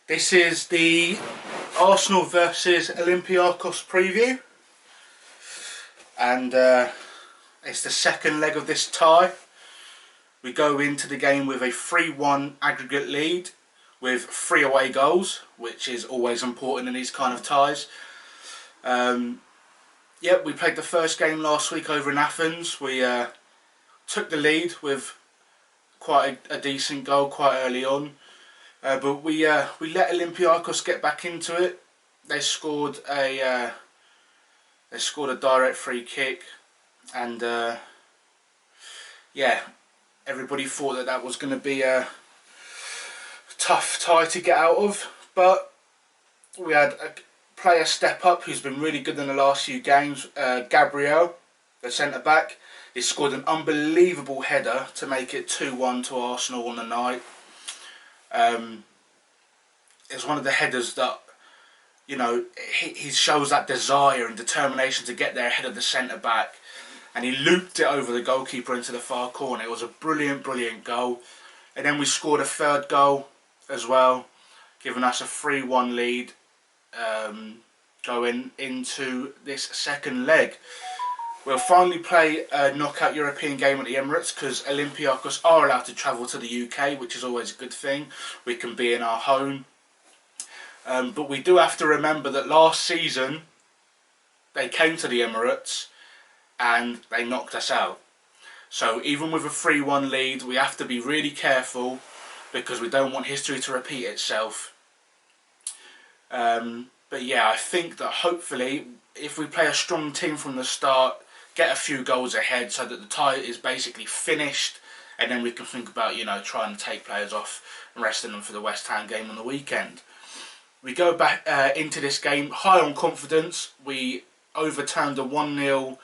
This is the Arsenal versus Olympiacos preview, and it's the second leg of this tie. We go into the game with a 3-1 aggregate lead with 3 away goals, which is always important in these kind of ties. We played the first game last week over in Athens. We took the lead with quite a decent goal quite early on. But we let Olympiacos get back into it. They scored a direct free kick, and everybody thought that was going to be a tough tie to get out of. But we had a player step up who's been really good in the last few games. Gabriel, the centre back, he scored an unbelievable header to make it 2-1 to Arsenal on the night. It's one of the headers that, he shows that desire and determination to get there ahead of the centre back, and he looped it over the goalkeeper into the far corner. It was a brilliant goal. And then we scored a third goal as well, giving us a 3-1 lead going into this second leg. We'll finally play a knockout European game at the Emirates, because Olympiacos are allowed to travel to the UK, which is always a good thing. We can be in our home. But we do have to remember that last season they came to the Emirates and they knocked us out. So even with a 3-1 lead, we have to be really careful, because we don't want history to repeat itself. But yeah, I think that hopefully, if we play a strong team from the start, get a few goals ahead so that the tie is basically finished, and then we can think about, trying to take players off and resting them for the West Ham game on the weekend. We go back into this game high on confidence. We overturned a 1-0.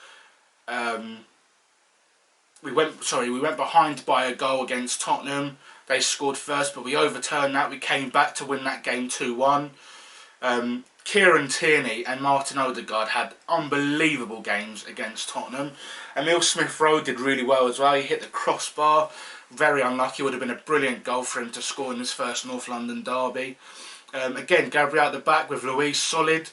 We went behind by a goal against Tottenham. They scored first, but we overturned that. We came back to win that game 2-1. Kieran Tierney and Martin Odegaard had unbelievable games against Tottenham. Emil Smith-Rowe did really well as well. He hit the crossbar. Very unlucky. Would have been a brilliant goal for him to score in his first North London derby. Again, Gabriel at the back with Luis, solid.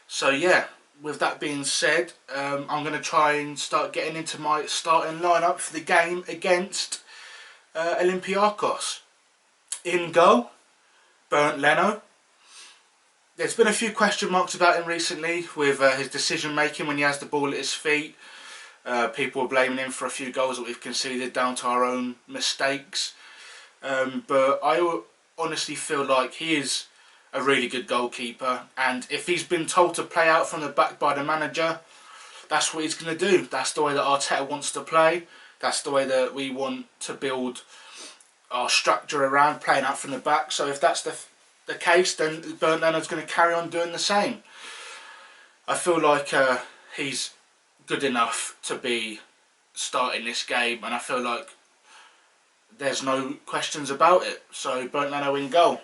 So yeah, with that being said, I'm going to try and start getting into my starting lineup for the game against Olympiacos. In goal, Bernd Leno. There's been a few question marks about him recently with his decision making when he has the ball at his feet. People are blaming him for a few goals that we've conceded down to our own mistakes. But I honestly feel like he is a really good goalkeeper, and if he's been told to play out from the back by the manager, that's what he's going to do. That's the way that Arteta wants to play. That's the way that we want to build our structure around, playing out from the back. So if that's the case, then Bernd Leno's going to carry on doing the same. I feel like he's good enough to be starting this game, and I feel like there's no questions about it. So Bernd Leno in goal.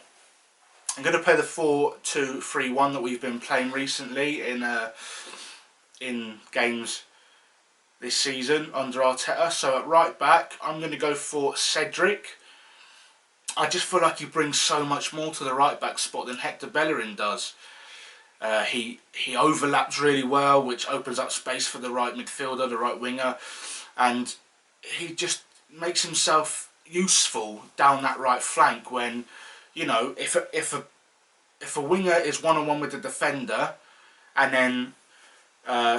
I'm going to play the 4-2-3-1 that we've been playing recently in games this season under Arteta. So at right back, I'm going to go for Cedric. I just feel like he brings so much more to the right back spot than Hector Bellerin does. He overlaps really well, which opens up space for the right midfielder, the right winger, and he just makes himself useful down that right flank when, if a winger is one-on-one with the defender and then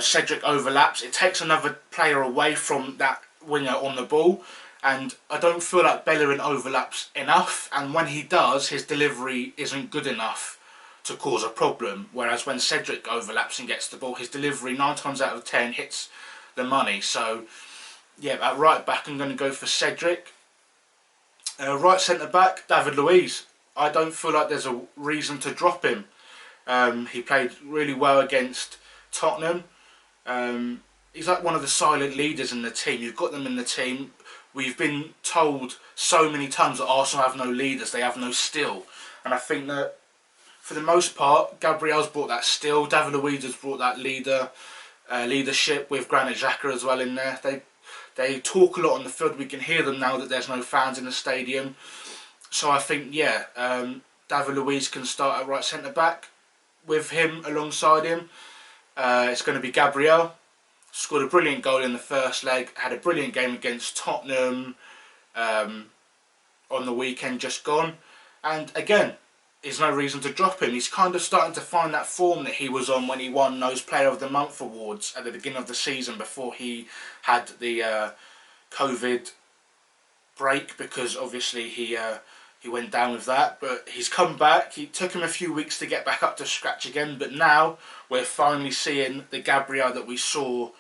Cedric overlaps, it takes another player away from that winger on the ball. And I don't feel like Bellerin overlaps enough, and when he does, his delivery isn't good enough to cause a problem. Whereas when Cedric overlaps and gets the ball, his delivery 9 times out of 10 hits the money. So yeah, at right back I'm going to go for Cedric. Right centre back, David Luiz. I don't feel like there's a reason to drop him. He played really well against Tottenham. He's like one of the silent leaders in the team. You've got them in the team. We've been told so many times that Arsenal have no leaders, they have no still. And I think that for the most part, Gabriel's brought that still. David Luiz has brought that leadership with Granit Xhaka as well in there. They talk a lot on the field. We can hear them now that there's no fans in the stadium. So I think, David Luiz can start at right centre-back with him, alongside him. It's going to be Gabriel. Scored a brilliant goal in the first leg, had a brilliant game against Tottenham on the weekend just gone. And again, there's no reason to drop him. He's kind of starting to find that form that he was on when he won those Player of the Month awards at the beginning of the season, before he had the COVID break, because obviously he went down with that. But he's come back. It took him a few weeks to get back up to scratch again, but now we're finally seeing the Gabriel that we saw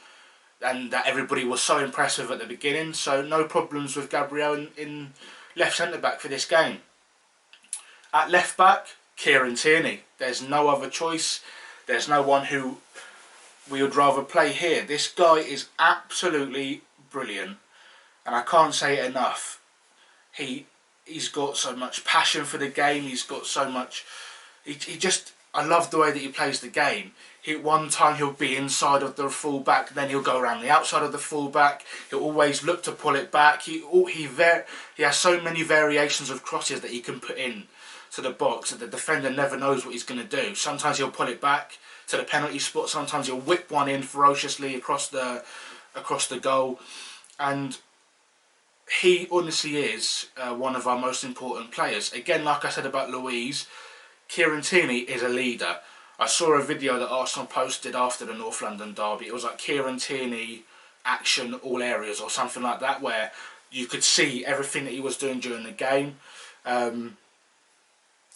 and that everybody was so impressed with at the beginning. So no problems with Gabriel in left centre-back for this game. At left-back, Kieran Tierney. There's no other choice. There's no one who we would rather play here. This guy is absolutely brilliant, and I can't say it enough. He's got so much passion for the game. He's got so much. I love the way that he plays the game. One time he'll be inside of the fullback, then he'll go around the outside of the fullback. He'll always look to pull it back. He has so many variations of crosses that he can put in to the box that the defender never knows what he's going to do. Sometimes he'll pull it back to the penalty spot. Sometimes he'll whip one in ferociously across the goal, and he honestly is one of our most important players. Again, like I said about Luiz, Kieran Tierney is a leader. I saw a video that Arsenal posted after the North London derby. It was like Kieran Tierney action all areas or something like that, where you could see everything that he was doing during the game.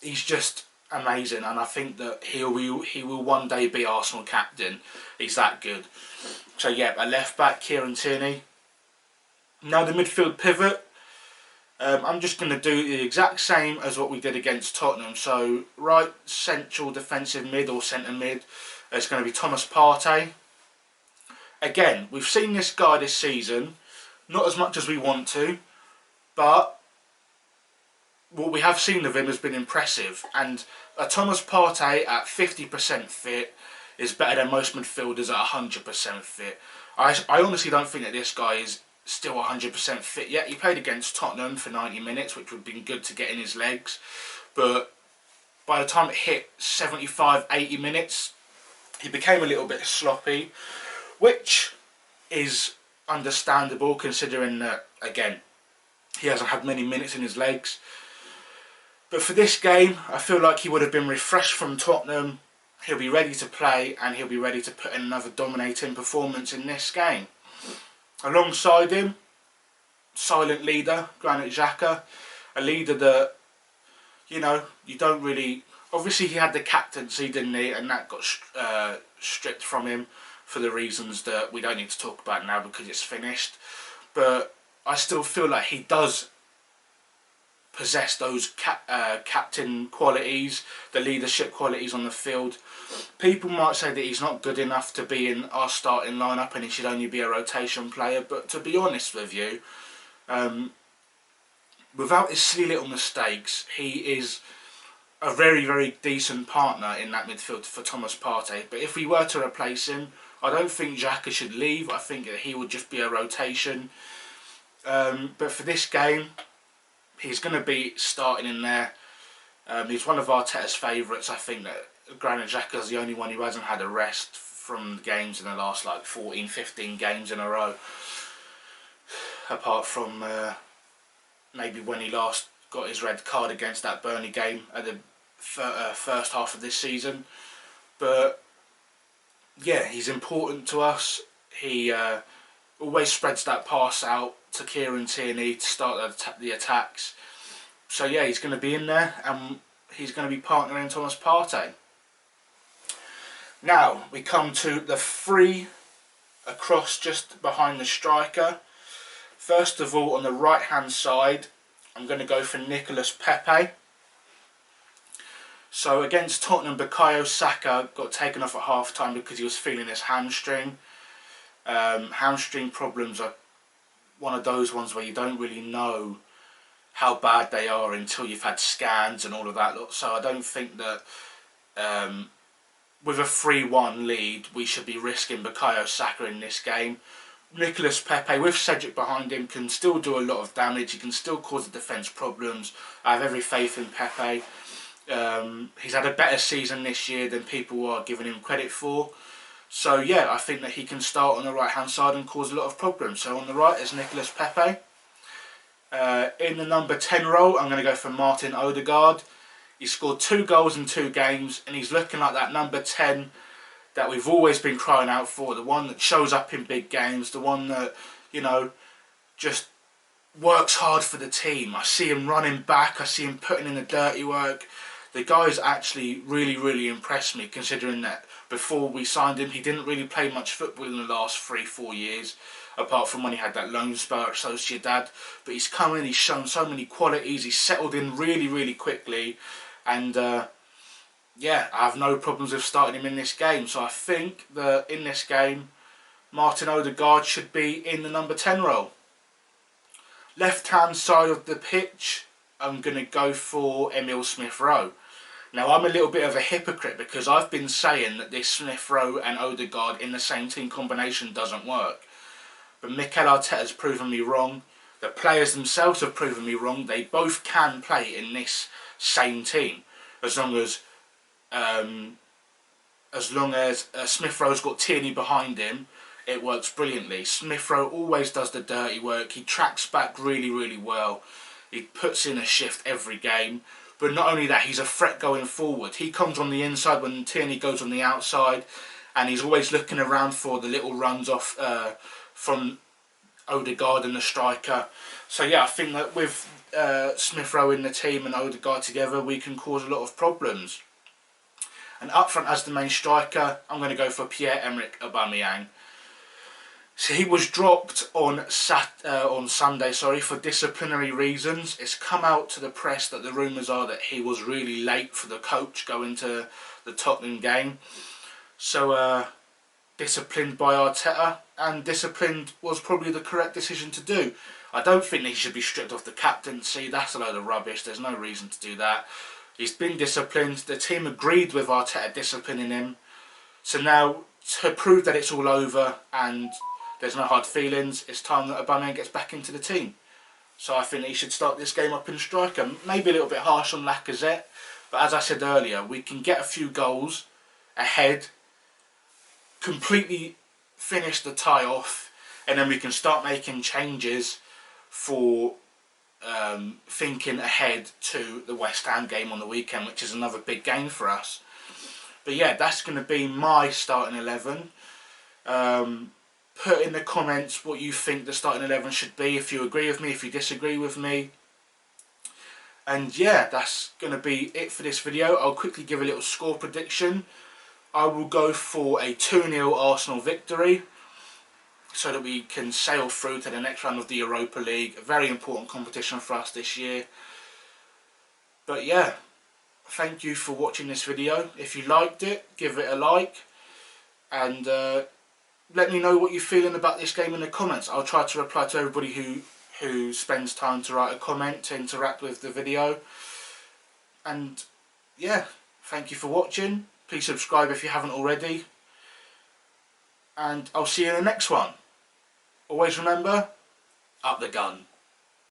He's just amazing, and I think that he will one day be Arsenal captain. He's that good. So yeah, a left back, Kieran Tierney. Now the midfield pivot. I'm just going to do the exact same as what we did against Tottenham. So right central defensive mid or centre mid, it's going to be Thomas Partey. Again, we've seen this guy this season, not as much as we want to, but what we have seen of him has been impressive. And a Thomas Partey at 50% fit is better than most midfielders at 100% fit. I honestly don't think that this guy is still 100% fit yet. He played against Tottenham for 90 minutes, which would have been good to get in his legs. But by the time it hit 75, 80 minutes, he became a little bit sloppy, which is understandable considering that, again, he hasn't had many minutes in his legs. But for this game, I feel like he would have been refreshed from Tottenham. He'll be ready to play, and he'll be ready to put in another dominating performance in this game. Alongside him, silent leader, Granit Xhaka, a leader that, you don't really... Obviously he had the captaincy, didn't he, and that got stripped from him for the reasons that we don't need to talk about now because it's finished. But I still feel like he does possess those captain qualities, the leadership qualities on the field. People might say that he's not good enough to be in our starting lineup and he should only be a rotation player, but to be honest with you, without his silly little mistakes, he is a very, very decent partner in that midfield for Thomas Partey. But if we were to replace him, I don't think Xhaka should leave. I think that he would just be a rotation. But for this game, he's going to be starting in there. He's one of Arteta's favourites. I think that Granit Xhaka is the only one who hasn't had a rest from games in the last 14, 15 games in a row. Apart from maybe when he last got his red card against that Burnley game at the first half of this season. But yeah, he's important to us. He always spreads that pass out to Kieran Tierney to start the attacks. So yeah, he's going to be in there, and he's going to be partnering Thomas Partey. Now we come to the three across just behind the striker. First of all, on the right hand side, I'm going to go for Nicolas Pepe. So against Tottenham, Bukayo Saka got taken off at half time because he was feeling his hamstring. Hamstring problems are one of those ones where you don't really know how bad they are until you've had scans and all of that. So I don't think that with a 3-1 lead we should be risking Bukayo Saka in this game. Nicolas Pepe, with Cedric behind him, can still do a lot of damage. He can still cause the defence problems. I have every faith in Pepe. He's had a better season this year than people are giving him credit for. So yeah, I think that he can start on the right hand side and cause a lot of problems. So on the right is Nicolas Pepe. In the number 10 role, I'm going to go for Martin Odegaard. He scored 2 goals in 2 games, and he's looking like that number 10 that we've always been crying out for. The one that shows up in big games, the one that, you know, just works hard for the team. I see him running back, I see him putting in the dirty work. The guy's actually really impressed me, considering that before we signed him, he didn't really play much football in the last 3-4 years, apart from when he had that loan spell at Sociedad. But he's come in, he's shown so many qualities, he's settled in really quickly, and yeah, I have no problems with starting him in this game. So I think that in this game, Martin Odegaard should be in the number 10 role. Left hand side of the pitch, I'm going to go for Emil Smith-Rowe. Now, I'm a little bit of a hypocrite because I've been saying that this Smith-Rowe and Odegaard in the same team combination doesn't work. But Mikel Arteta's proven me wrong. The players themselves have proven me wrong. They both can play in this same team, as long as Smith-Rowe's got Tierney behind him. It works brilliantly. Smith-Rowe always does the dirty work. He tracks back really well. He puts in a shift every game. But not only that, he's a threat going forward. He comes on the inside when Tierney goes on the outside, and he's always looking around for the little runs off from Odegaard and the striker. So yeah, I think that with Smith-Rowe in the team and Odegaard together, we can cause a lot of problems. And up front as the main striker, I'm going to go for Pierre-Emerick Aubameyang. So he was dropped on Sunday, for disciplinary reasons. It's come out to the press that the rumours are that he was really late for the coach going to the Tottenham game. So disciplined by Arteta, and disciplined was probably the correct decision to do. I don't think that he should be stripped off the captaincy. That's a load of rubbish. There's no reason to do that. He's been disciplined. The team agreed with Arteta disciplining him. So now, to prove that it's all over and there's no hard feelings, it's time that Aubameyang gets back into the team. So I think he should start this game up in striker. Maybe a little bit harsh on Lacazette, but as I said earlier, we can get a few goals ahead, completely finish the tie off, and then we can start making changes for thinking ahead to the West Ham game on the weekend, which is another big game for us. But yeah, that's going to be my starting 11. Put in the comments what you think the starting 11 should be, if you agree with me, if you disagree with me. And yeah, that's going to be it for this video. I'll quickly give a little score prediction. I will go for a 2-0 Arsenal victory, so that we can sail through to the next round of the Europa League. A very important competition for us this year. But yeah, thank you for watching this video. If you liked it, give it a like. And let me know what you're feeling about this game in the comments. I'll try to reply to everybody who spends time to write a comment, to interact with the video. And yeah, thank you for watching. Please subscribe if you haven't already. And I'll see you in the next one. Always remember, up the gun.